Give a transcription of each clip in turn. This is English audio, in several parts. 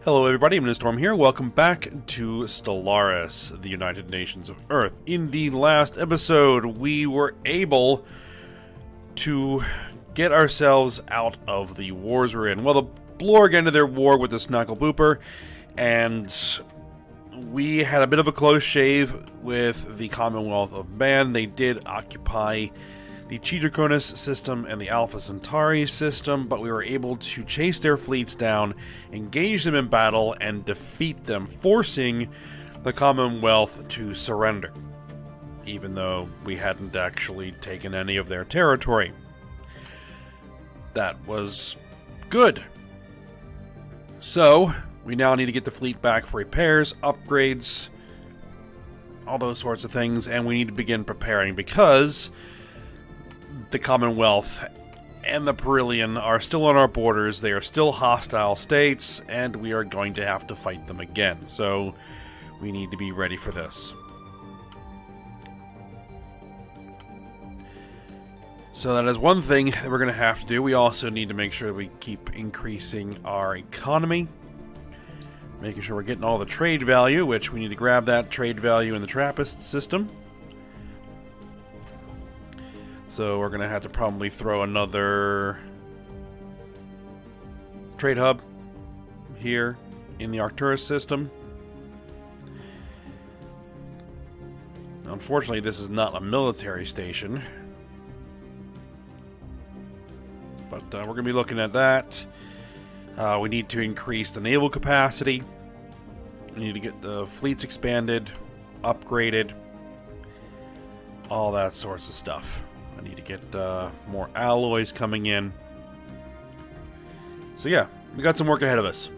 Hello everybody, I'm Storm here. Welcome back to Stellaris, the United Nations of Earth. In the last episode, we were able to get ourselves out of the wars we're in. Well, the Blorg ended their war with the Snackle and we had a bit of a close shave with the Commonwealth of Man. They did occupy the Tributaries system and the Alpha Centauri system, but we were able to chase their fleets down, engage them in battle, and defeat them, forcing the Commonwealth to surrender, even though we hadn't actually taken any of their territory. That was good. So, we now need to get the fleet back for repairs, upgrades, all those sorts of things, and we need to begin preparing because the Commonwealth and the Perillian are still on our borders. They are still hostile states, and we are going to have to fight them again. So we need to be ready for this. So that is one thing that we're going to have to do. We also need to make sure we keep increasing our economy, making sure we're getting all the trade value, which we need to grab that trade value in the Trappist system. So we're going to have to probably throw another trade hub here in the Arcturus system. Unfortunately, this is not a military station, but we're going to be looking at that. We need to increase the naval capacity. We need to get the fleets expanded, upgraded, all that sorts of stuff. I need to get more alloys coming in. So yeah, we got some work ahead of us.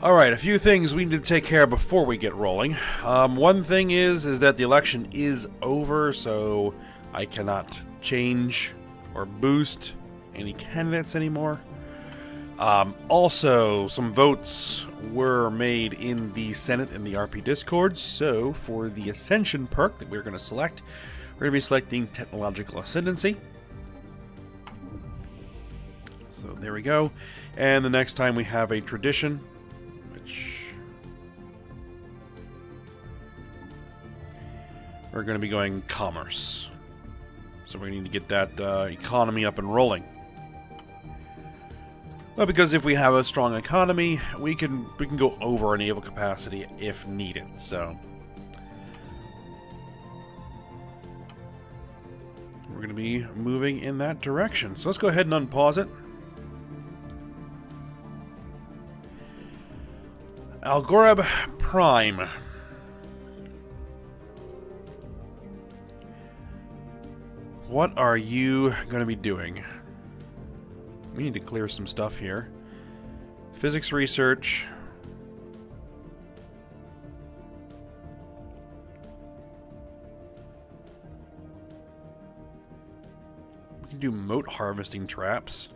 Alright, a few things we need to take care of before we get rolling. One thing is that the election is over, so I cannot change or boost any candidates anymore. Also, some votes were made in the Senate and the RP Discord, so for the Ascension perk that we're going to select, we're going to be selecting Technological Ascendancy. So there we go. And the next time we have a Tradition, which we're going to be going Commerce. So we need to get that economy up and rolling. Well, because if we have a strong economy, we can go over our naval capacity if needed. So we're going to be moving in that direction. So let's go ahead and unpause it. Algorab Prime. What are you going to be doing? We need to clear some stuff here. Physics research. Do moat harvesting traps.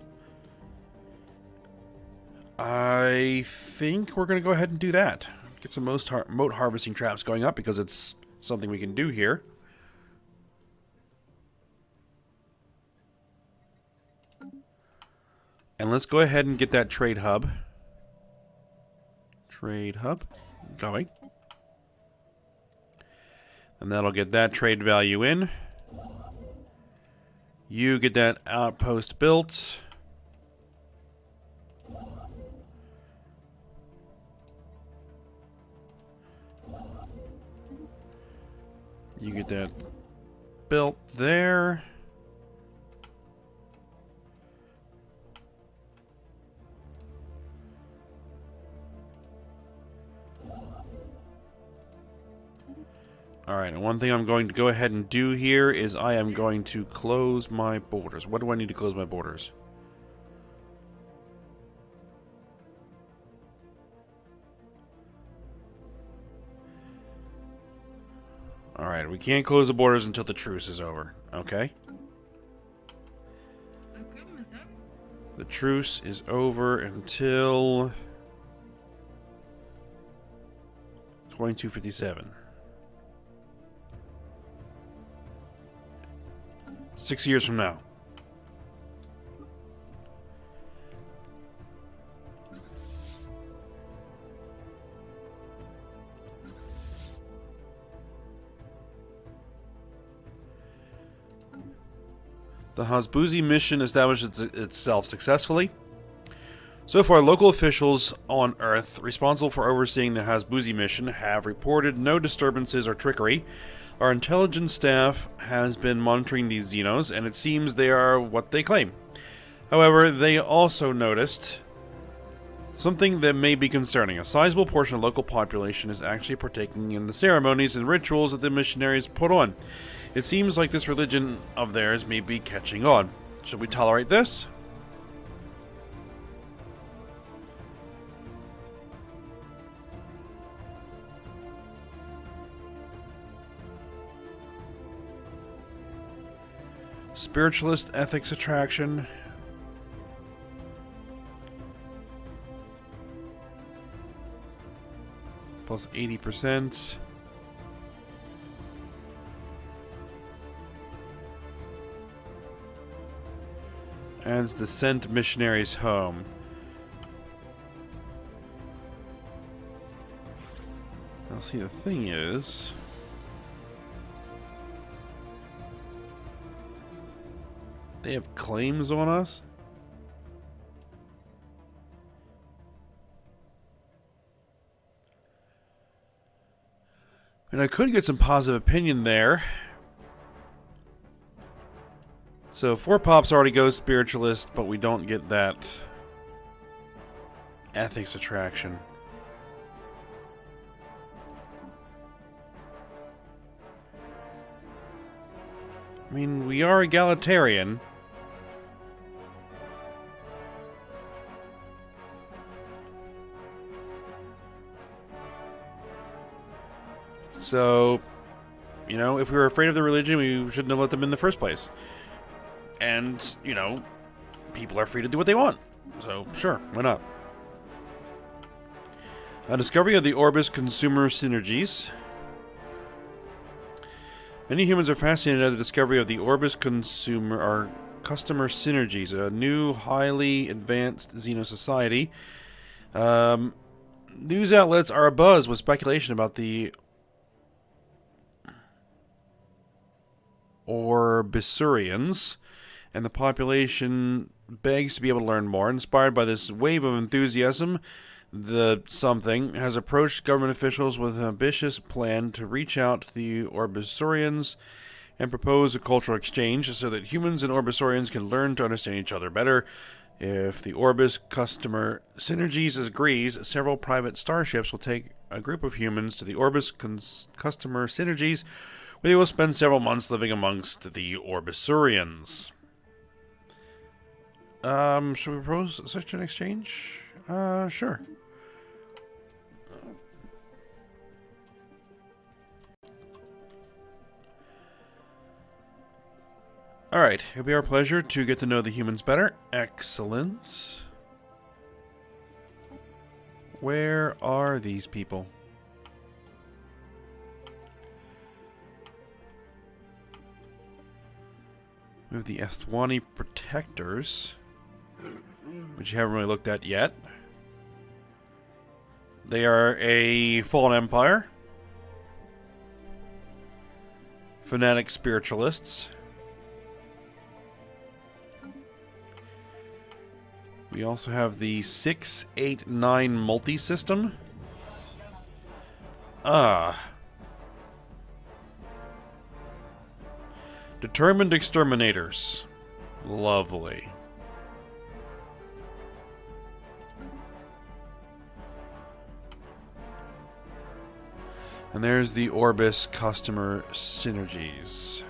I think we're going to go ahead and do that. Get some moat harvesting traps going up because it's something we can do here. And let's go ahead and get that trade hub. Trade hub going. And that'll get that trade value in. You get that outpost built. You get that built there. Alright, and one thing I'm going to go ahead and do here is I am going to close my borders. What do I need to close my borders? Alright, we can't close the borders until the truce is over. Okay? The truce is over until 2257. 6 years from now. The Hasbuzi mission established itself successfully. So far, local officials on Earth responsible for overseeing the Hasbuzi mission have reported no disturbances or trickery. Our intelligence staff has been monitoring these Xenos, and it seems they are what they claim. However, they also noticed something that may be concerning. A sizable portion of the local population is actually partaking in the ceremonies and rituals that the missionaries put on. It seems like this religion of theirs may be catching on. Should we tolerate this? Spiritualist ethics attraction. Plus 80%. Adds the sent missionaries home. Now see, the thing is, they have claims on us? And I could get some positive opinion there. So 4 pops already goes spiritualist, but we don't get that ethics attraction. I mean, we are egalitarian. So, you know, if we were afraid of the religion, we shouldn't have let them in the first place. And, you know, people are free to do what they want. So, sure, why not? A discovery of the Orbis consumer synergies. Many humans are fascinated by the discovery of the Orbis consumer or customer synergies, a new, highly advanced Xeno society. News outlets are abuzz with speculation about the Orbisurians, and the population begs to be able to learn more. Inspired by this wave of enthusiasm, the something has approached government officials with an ambitious plan to reach out to the Orbisurians and propose a cultural exchange so that humans and Orbisurians can learn to understand each other better. If the Orbis customer synergies agrees, several private starships will take a group of humans to the Orbis customer synergies, where they will spend several months living amongst the Orbisurians. Should we propose such an exchange? Sure. Alright, it'll be our pleasure to get to know the humans better. Excellent. Where are these people? We have the Esthwani Protectors, which you haven't really looked at yet. They are a fallen empire. Fanatic spiritualists. We also have the 689 multi-system. Determined exterminators. Lovely. And there's the Orbis customer synergies.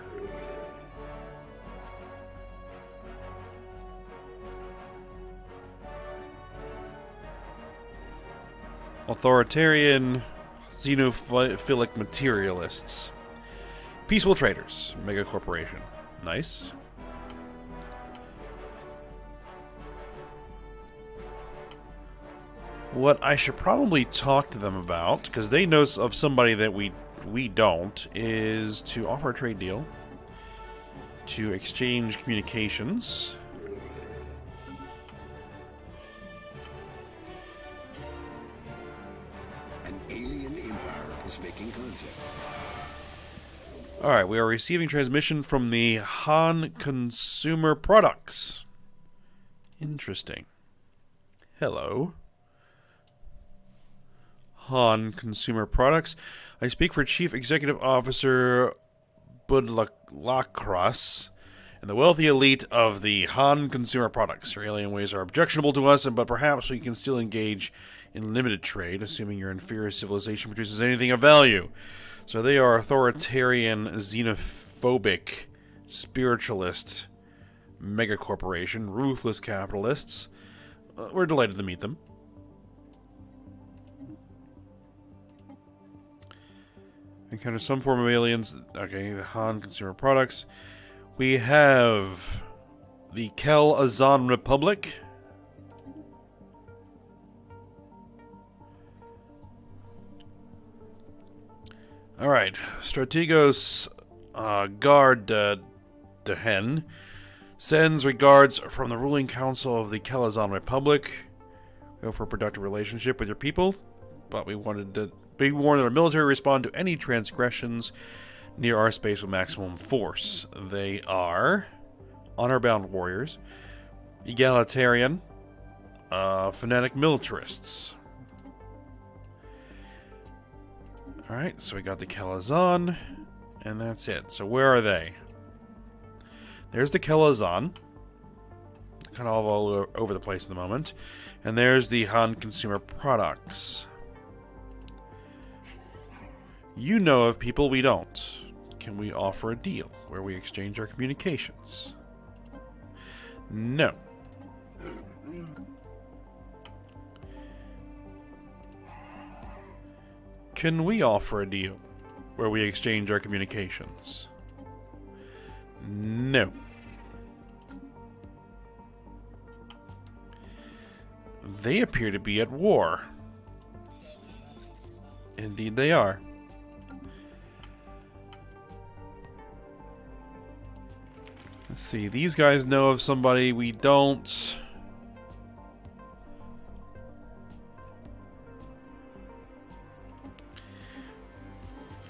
Authoritarian xenophilic materialists. Peaceful traders. Megacorporation. Nice. What I should probably talk to them about, because they know of somebody that we don't, is to offer a trade deal. To exchange communications. Alright, we are receiving transmission from the Han Consumer Products. Interesting. Hello. Han Consumer Products. I speak for Chief Executive Officer Budlakras and the wealthy elite of the Han Consumer Products. Your alien ways are objectionable to us, but perhaps we can still engage in limited trade, assuming your inferior civilization produces anything of value. So they are authoritarian, xenophobic, spiritualist megacorporation, ruthless capitalists. We're delighted to meet them. Encounter some form of aliens. Okay, the Han Consumer Products. We have the Kel Azan Republic. Alright, Strategos Guard Dehen sends regards from the ruling council of the Kelazan Republic. We hope for a productive relationship with your people, but we wanted to be warned that our military respond to any transgressions near our space with maximum force. They are honor-bound warriors, egalitarian, fanatic militarists. Alright, so we got the Kelazan, and that's it. So where are they? There's the Kelazan. Kind of all over the place at the moment. And there's the Han Consumer Products. You know of people we don't. Can we offer a deal where we exchange our communications? No. Can we offer a deal where we exchange our communications? No. They appear to be at war. Indeed they are. Let's see, these guys know of somebody we don't.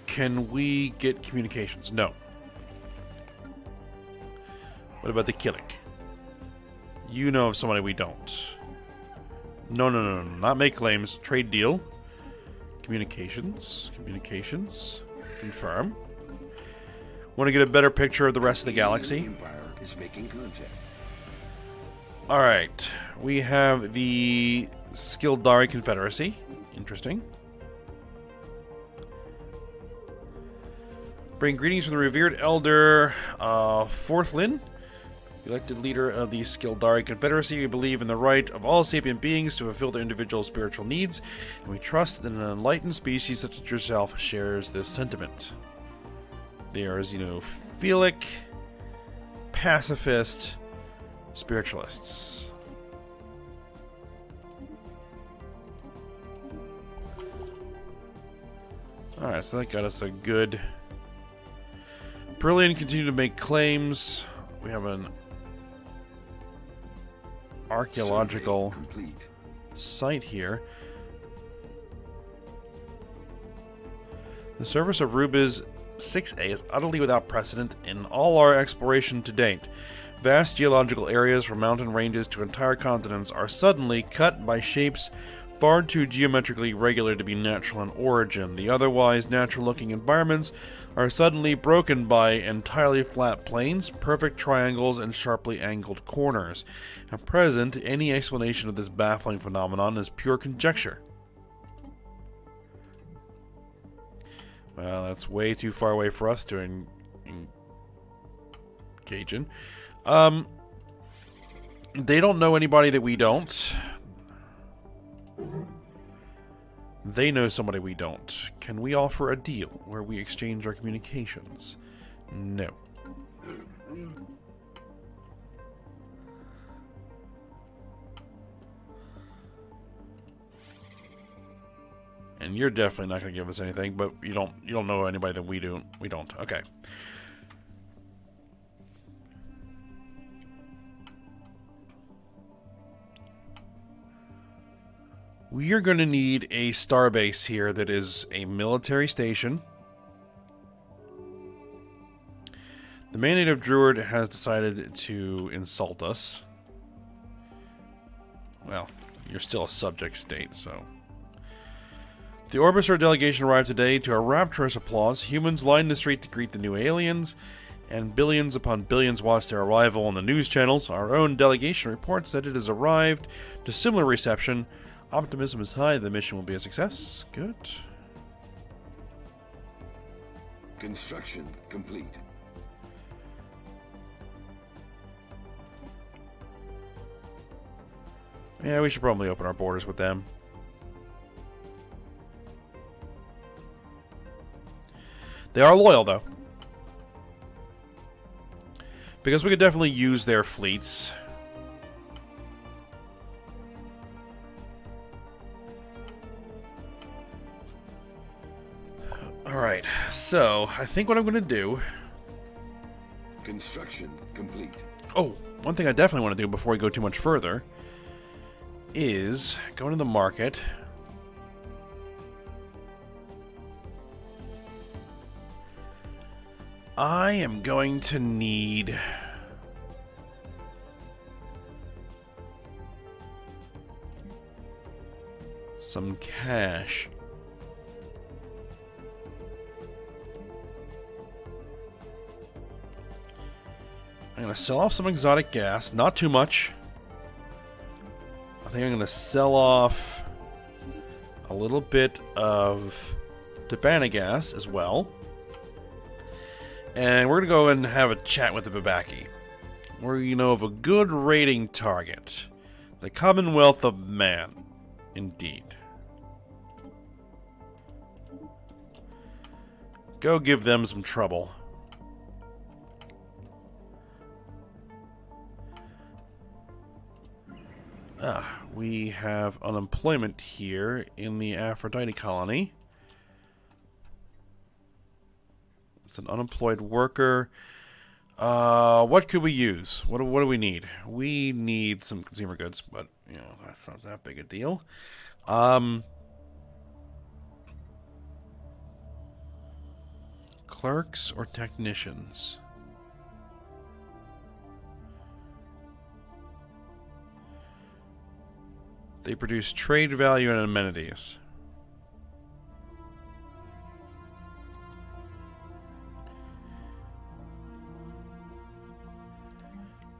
Can we get communications? No. What about the Killik? You know of somebody we don't. No. Not make claims. Trade deal. Communications. Confirm. Want to get a better picture of the rest of the galaxy? Alright. We have the Skildari Confederacy. Interesting. Bring greetings from the revered elder Forthlin, elected leader of the Skildari Confederacy. We believe in the right of all sapient beings to fulfill their individual spiritual needs, and we trust that an enlightened species such as yourself shares this sentiment. They are xenophilic, pacifist, spiritualists. Alright, so that got us a good... Brilliant, continue to make claims. We have an archaeological site here. The surface of Rubis 6A is utterly without precedent in all our exploration to date. Vast geological areas from mountain ranges to entire continents are suddenly cut by shapes far too geometrically regular to be natural in origin. The otherwise natural-looking environments are suddenly broken by entirely flat plains, perfect triangles, and sharply angled corners. At present, any explanation of this baffling phenomenon is pure conjecture. Well, that's way too far away for us to engage in. They don't know anybody that we don't. They know somebody we don't. Can we offer a deal where we exchange our communications? No. And you're definitely not going to give us anything, but you don't know anybody that we don't. Okay. We are going to need a starbase here that is a military station. The main native druid has decided to insult us. Well, you're still a subject state, so... The Orbiter delegation arrived today. To our rapturous applause, humans lined the street to greet the new aliens, and billions upon billions watched their arrival on the news channels. Our own delegation reports that it has arrived to similar reception. Optimism is high. The mission will be a success. Good. Construction complete. Yeah, we should probably open our borders with them. They are loyal, though. Because we could definitely use their fleets. Alright, so I think what I'm going to do... Construction complete. Oh, one thing I definitely want to do before we go too much further is go into the market. I am going to need some cash. I'm going to sell off some exotic gas, not too much. I think I'm going to sell off a little bit of Tabana gas as well. And we're going to go and have a chat with the Babaki. We know of a good raiding target. The Commonwealth of Man. Indeed. Go give them some trouble. We have unemployment here in the Aphrodite colony. It's an unemployed worker. What could we use? What do we need? We need some consumer goods, but you know that's not that big a deal. Clerks or technicians? They produce trade value and amenities.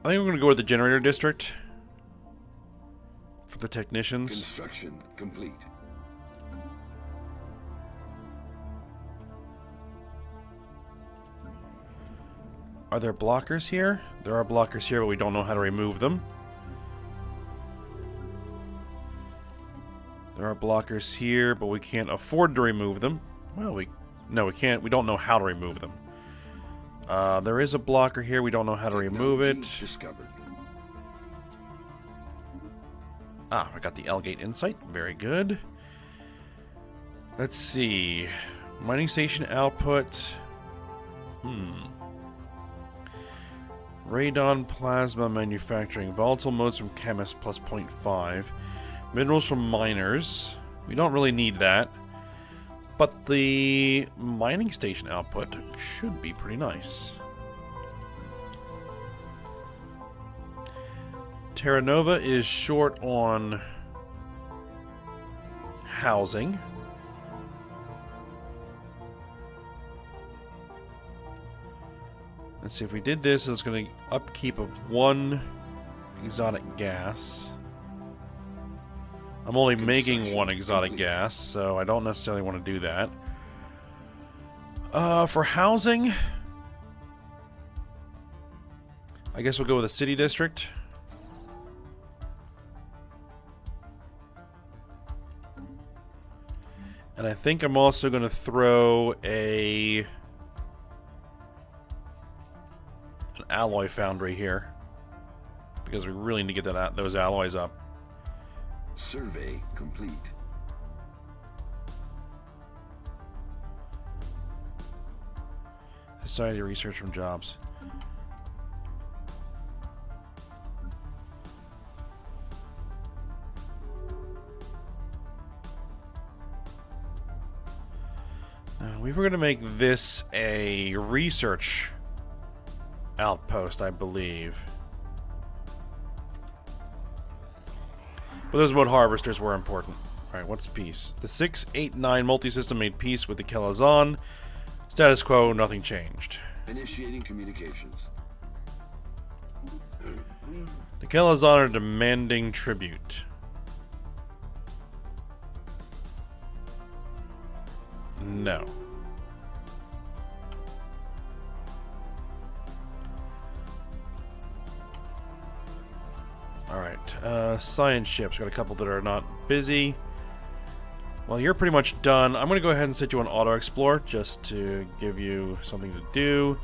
I think we're going to go with the generator district for the technicians. Construction complete. Are there blockers here? There are blockers here, but we don't know how to remove them. There are blockers here, but we can't afford to remove them. Well, we can't. We don't know how to remove them. There is a blocker here. We don't know how to remove it. Discovered. Ah, I got the L-Gate Insight. Very good. Let's see. Mining station output. Radon plasma manufacturing. Volatile modes from chemists plus 0.5. Minerals from miners. We don't really need that. But the mining station output should be pretty nice. Terra Nova is short on housing. Let's see, if we did this, it's going to upkeep of one exotic gas. I'm only making one exotic gas, so I don't necessarily want to do that. For housing, I guess we'll go with a city district. And I think I'm also going to throw an alloy foundry here, because we really need to get those alloys up. Survey complete. Society research from jobs. We were going to make this a research outpost, I believe. But those mode harvesters were important. Alright, what's peace? The 689 multi-system made peace with the Kelazon. Status quo, nothing changed. Initiating communications. The Kelazon are demanding tribute. No. Alright, science ships. Got a couple that are not busy. Well, you're pretty much done. I'm going to go ahead and set you on Auto Explore just to give you something to do.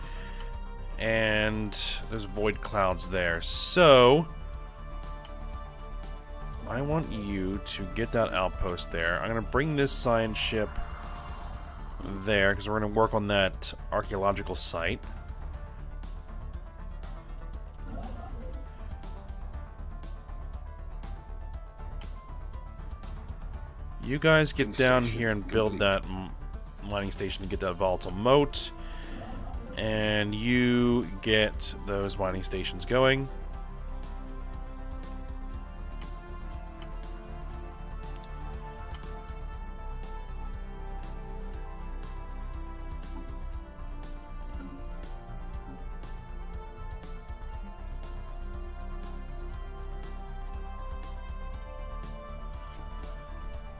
And there's void clouds there. So, I want you to get that outpost there. I'm going to bring this science ship there because we're going to work on that archaeological site. You guys get down here and build that mining station to get that volatile moat. And you get those mining stations going.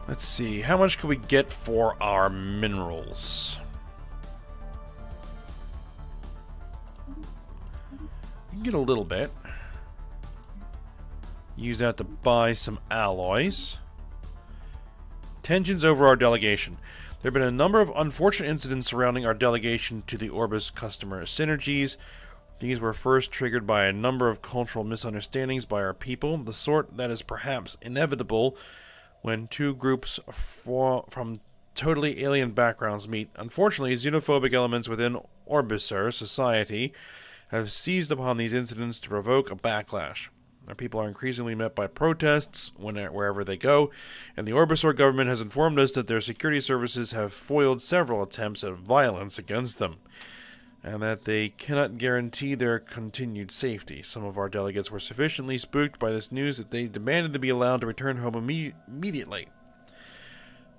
Let's see, how much can we get for our minerals? You can get a little bit. Use that to buy some alloys. Tensions over our delegation. There have been a number of unfortunate incidents surrounding our delegation to the Orbis customer synergies. These were first triggered by a number of cultural misunderstandings by our people, the sort that is perhaps inevitable when two groups from totally alien backgrounds meet. Unfortunately, xenophobic elements within Orbiser society have seized upon these incidents to provoke a backlash. Our people are increasingly met by protests wherever they go, and the Orbisor government has informed us that their security services have foiled several attempts at violence against them, and that they cannot guarantee their continued safety. Some of our delegates were sufficiently spooked by this news that they demanded to be allowed to return home immediately.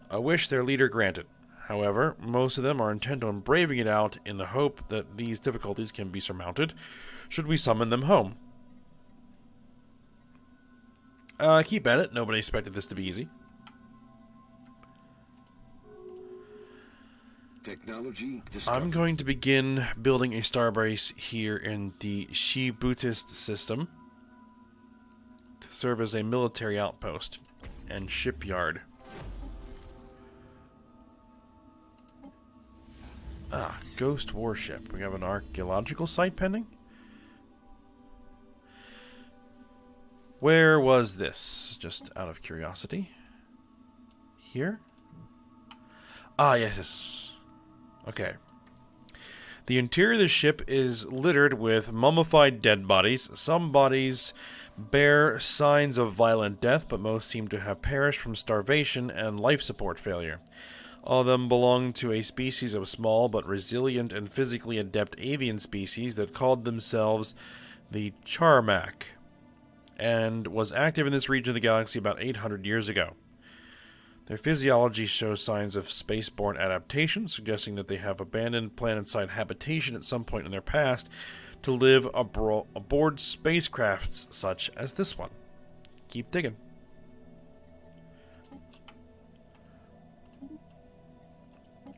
A wish their leader granted. However, most of them are intent on braving it out in the hope that these difficulties can be surmounted should we summon them home. Keep at it. Nobody expected this to be easy. Technology discovered. I'm going to begin building a starbase here in the Shibutist system to serve as a military outpost and shipyard. Ghost warship. We have an archaeological site pending? Where was this? Just out of curiosity. Here? Yes. Okay. The interior of the ship is littered with mummified dead bodies. Some bodies bear signs of violent death, but most seem to have perished from starvation and life support failure. All of them belong to a species of small but resilient and physically adept avian species that called themselves the Charmak, and was active in this region of the galaxy about 800 years ago. Their physiology shows signs of spaceborne adaptation, suggesting that they have abandoned planet-side habitation at some point in their past to live aboard spacecrafts such as this one. Keep digging.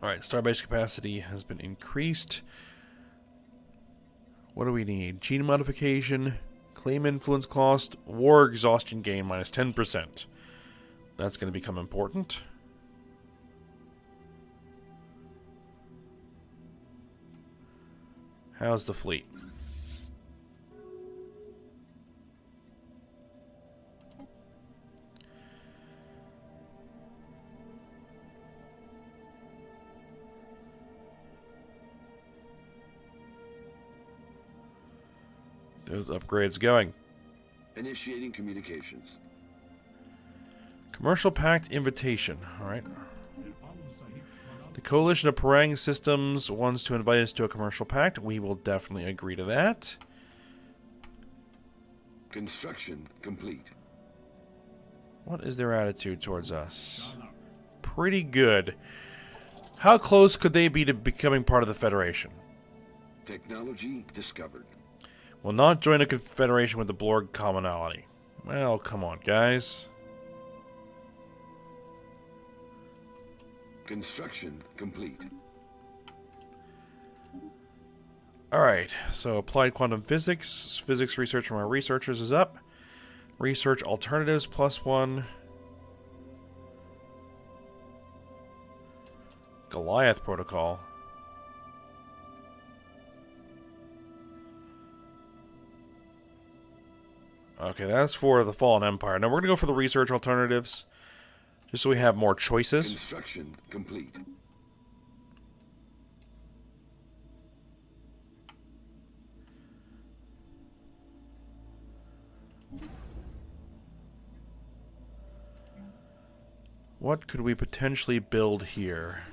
Alright, starbase capacity has been increased. What do we need? Gene modification, claim influence cost, war exhaustion gain minus 10%. That's going to become important. How's the fleet? Those upgrades going. Initiating communications. Commercial Pact invitation. Alright. The Coalition of Parang Systems wants to invite us to a commercial pact. We will definitely agree to that. Construction complete. What is their attitude towards us? Pretty good. How close could they be to becoming part of the Federation? Technology discovered. Will not join a confederation with the Blorg commonality. Well, come on, guys. Construction complete. Alright, so applied quantum physics. Physics research from our researchers is up. Research alternatives +1. Goliath protocol. Okay, that's for the Fallen Empire. Now we're going to go for the research alternatives, just so we have more choices. Construction complete. What could we potentially build here?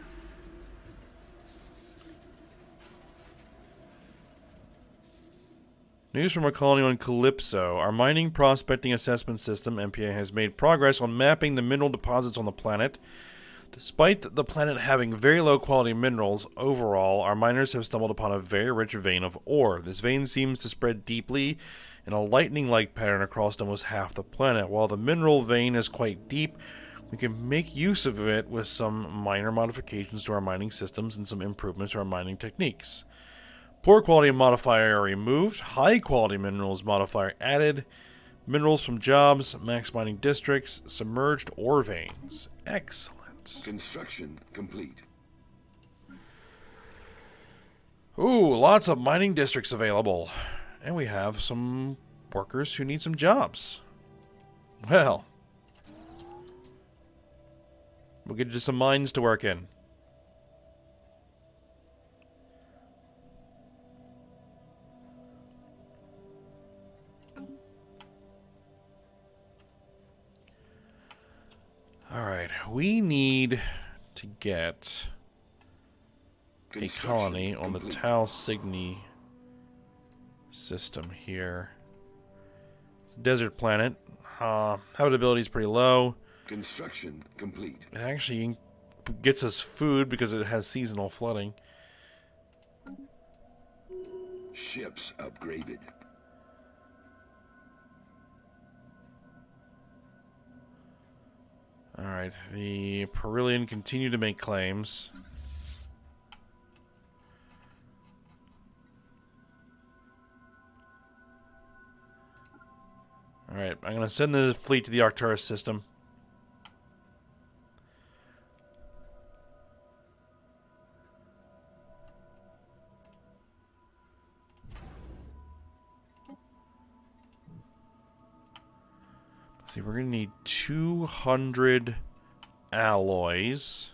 News from a colony on Calypso. Our mining prospecting assessment system, MPA, has made progress on mapping the mineral deposits on the planet. Despite the planet having very low quality minerals, overall, our miners have stumbled upon a very rich vein of ore. This vein seems to spread deeply in a lightning-like pattern across almost half the planet. While the mineral vein is quite deep, we can make use of it with some minor modifications to our mining systems and some improvements to our mining techniques. Poor quality modifier removed, high quality minerals modifier added, minerals from jobs, max mining districts, submerged ore veins. Excellent. Construction complete. Ooh, lots of mining districts available. And we have some workers who need some jobs. Well, we'll get you some mines to work in. Alright, we need to get a colony on the Tau Cygni system here. It's a desert planet. Habitability is pretty low. Construction complete. It actually gets us food because it has seasonal flooding. Ships upgraded. Alright, the Perillian continue to make claims. Alright, I'm going to send the fleet to the Arcturus system. See, we're going to need 200 alloys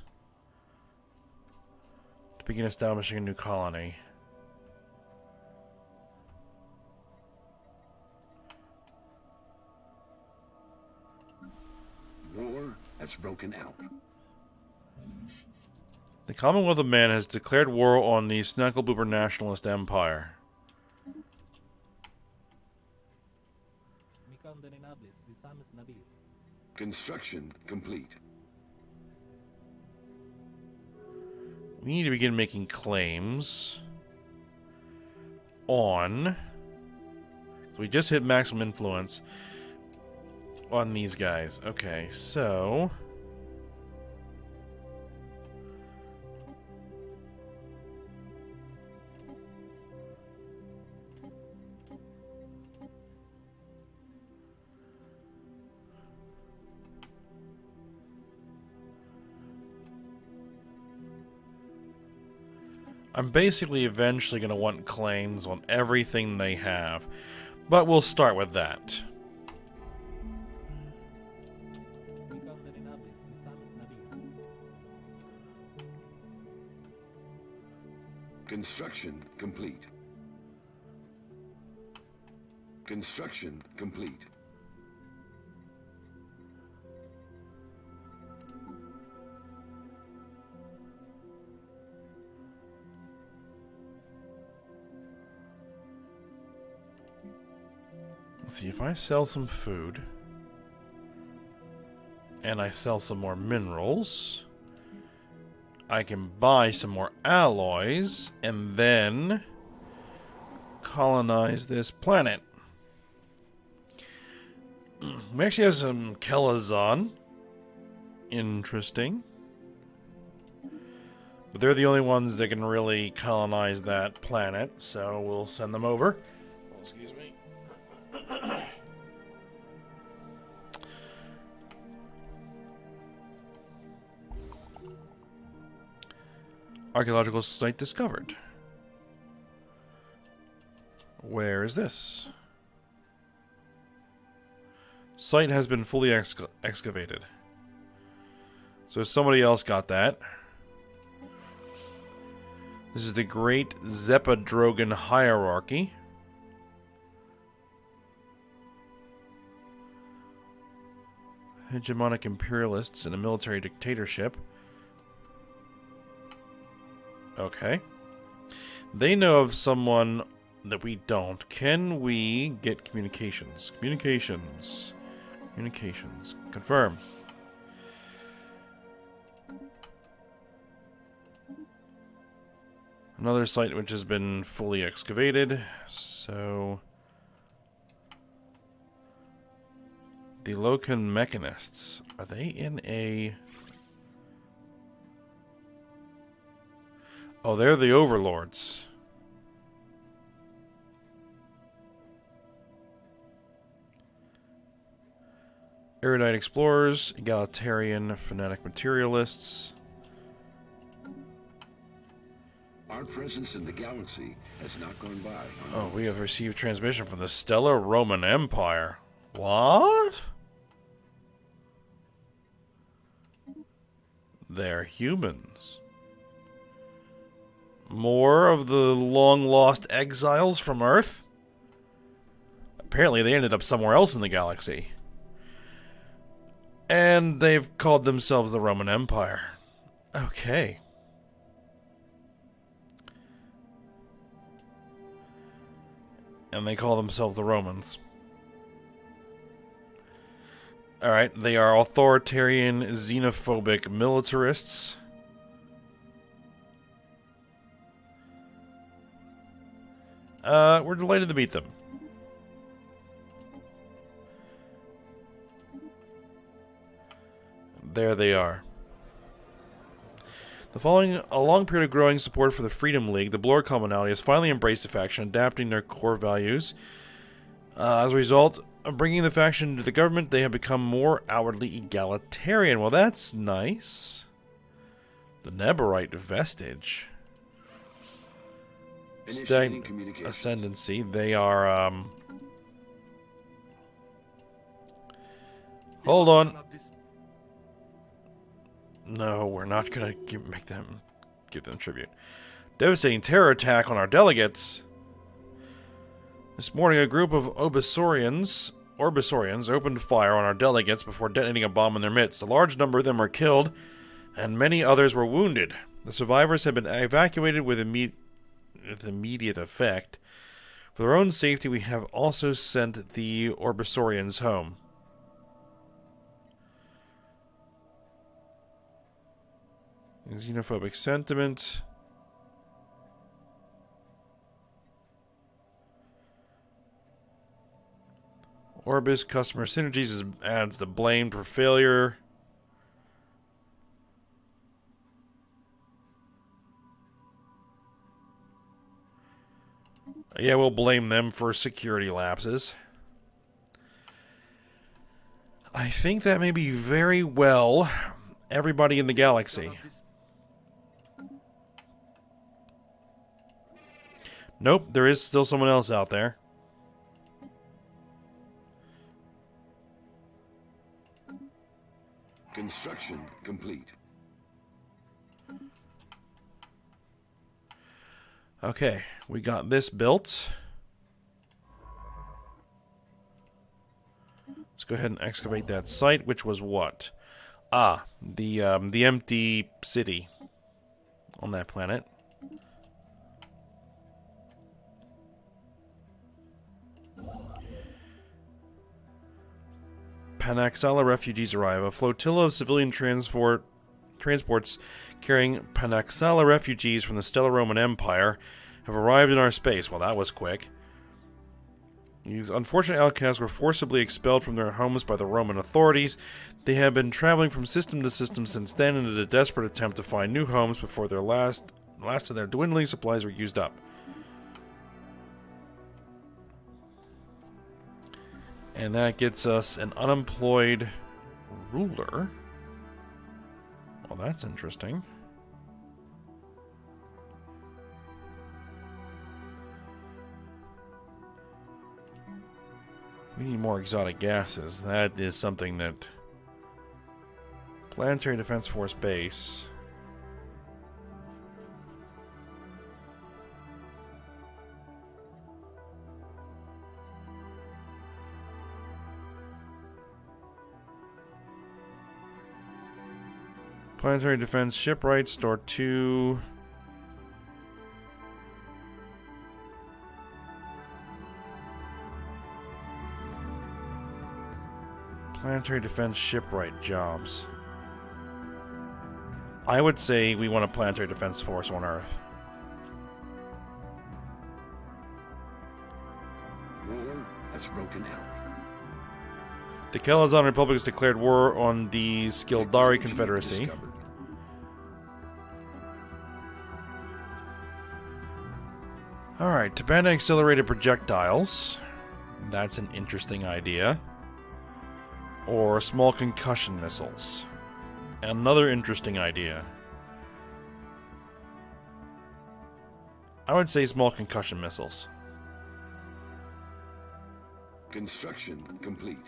to begin establishing a new colony. War has broken out. The Commonwealth of Man has declared war on the Snackleboober Nationalist Empire. Construction complete. We need to begin making claims on... We just hit maximum influence on these guys. Okay, so... I'm basically eventually going to want claims on everything they have, but we'll start with that. Construction complete. Construction complete. Let's see, if I sell some food and I sell some more minerals, I can buy some more alloys and then colonize this planet. We actually have some Kelazon. Interesting. But they're the only ones that can really colonize that planet, so we'll send them over. Oh, excuse me. Archaeological site discovered. Where is this? Site has been fully excavated. So somebody else got that. This is the Great Zeppadrogan Hierarchy. Hegemonic imperialists in a military dictatorship. Okay. They know of someone that we don't. Can we get communications? Communications. Communications. Confirm. Another site which has been fully excavated. So the Locan Mechanists. Are they in a... Oh, they're the overlords. Erudite explorers, egalitarian, fanatic materialists. Our presence in the galaxy has not gone by. Oh, we have received transmission from the Stellar Roman Empire. What? They're humans. More of the long-lost exiles from Earth? Apparently they ended up somewhere else in the galaxy. And they've called themselves the Roman Empire. Okay. And they call themselves the Romans. Alright, they are authoritarian, xenophobic militarists. We're delighted to meet them. There they are. Following a long period of growing support for the Freedom League, the Blore Commonality has finally embraced the faction, adapting their core values. As a result of bringing the faction into the government, they have become more outwardly egalitarian. Well, that's nice. The Neborite Vestige. Ascendancy. They are, Hold on. No, we're not gonna give them tribute. Devastating terror attack on our delegates. This morning, a group of Orbisorians opened fire on our delegates before detonating a bomb in their midst. A large number of them were killed, and many others were wounded. The survivors have been evacuated with immediate effect. For their own safety, we have also sent the Orbisorians home. Xenophobic sentiment. Orbis customer synergies adds the blame for failure. Yeah, we'll blame them for security lapses. I think that may be very well everybody in the galaxy. Nope, there is still someone else out there. Construction complete. Okay, we got this built. Let's go ahead and excavate that site, which was what? Ah, the empty city on that planet. Panaxala refugees arrive. A flotilla of civilian transports carrying Panaxala refugees from the Stellar Roman Empire have arrived in our space. Well, that was quick. These unfortunate outcasts were forcibly expelled from their homes by the Roman authorities. They have been traveling from system to system since then in a desperate attempt to find new homes before their last of their dwindling supplies were used up. And that gets us an unemployed ruler. Well, that's interesting. We need more exotic gases. That is something that... Planetary Defense Force base. Planetary Defense Shipwright, Store 2. Planetary Defense Shipwright jobs. I would say we want a Planetary Defense Force on Earth. War has broken out. The Kelazon Republic has declared war on the Skildari Confederacy. Alright, to ban accelerated projectiles. That's an interesting idea. Or small concussion missiles. Another interesting idea. I would say small concussion missiles. Construction complete.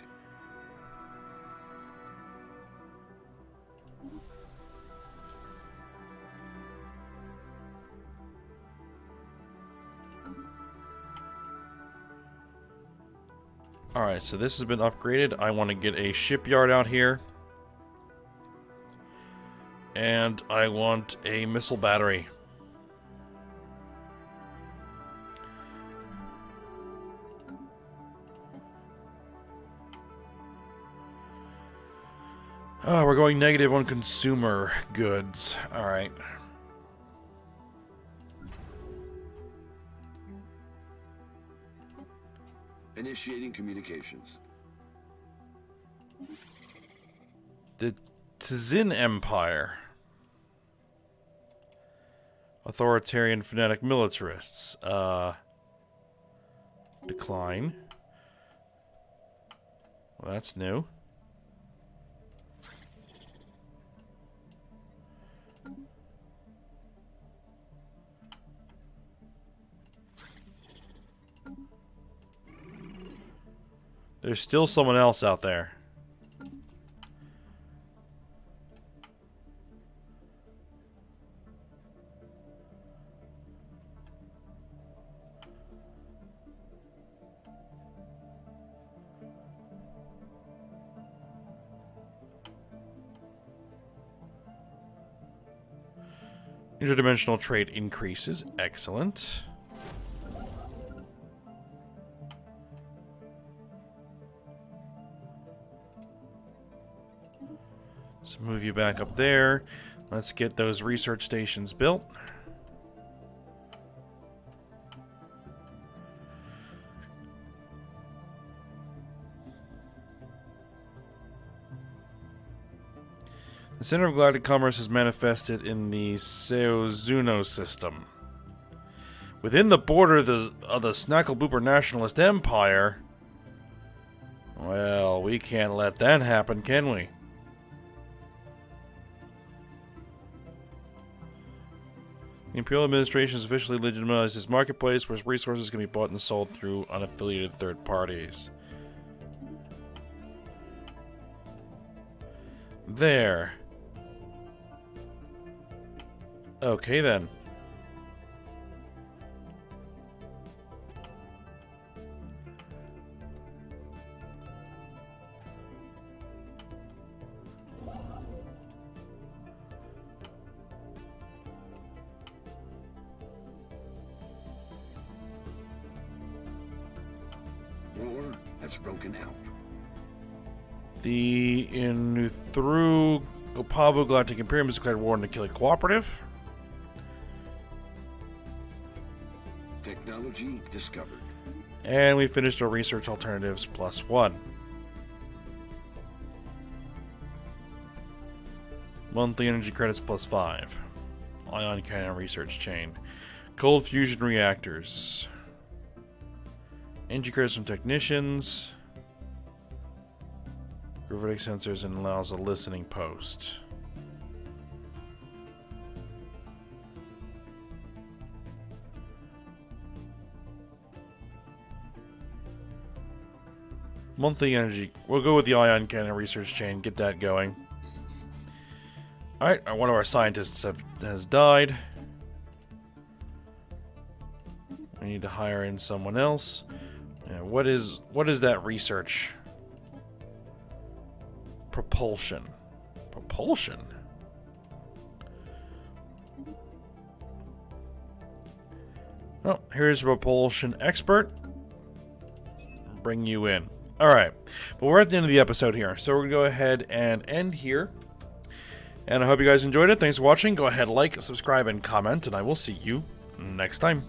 Alright, so this has been upgraded. I want to get a shipyard out here. And I want a missile battery. Oh, we're going negative on consumer goods. Alright. Initiating communications. The Tzin Empire. Authoritarian fanatic militarists. Decline. Well, that's new. There's still someone else out there. Interdimensional trade increases. Excellent. Let's move you back up there. Let's get those research stations built. The center of galactic commerce is manifested in the Seozuno system. Within the border of the Snackle-Booper Nationalist Empire... Well, we can't let that happen, can we? The Imperial Administration has officially legitimized this marketplace where resources can be bought and sold through unaffiliated third parties. There. Okay then. War has broken out. The through Opavo Galactic Imperium has declared war on the Guilli Cooperative. Technology discovered. And we finished our research alternatives +1. Monthly energy credits +5. Ion cannon research chain. Cold fusion reactors. Energy credits from technicians. Gravitic sensors and allows a listening post. Monthly energy. We'll go with the ion cannon research chain. Get that going. Alright, one of our scientists has died. We need to hire in someone else. What is that research? Propulsion. Propulsion? Oh, here's a propulsion expert. Bring you in. Alright, but we're at the end of the episode here, so we're going to go ahead and end here. And I hope you guys enjoyed it. Thanks for watching. Go ahead, like, subscribe, and comment, and I will see you next time.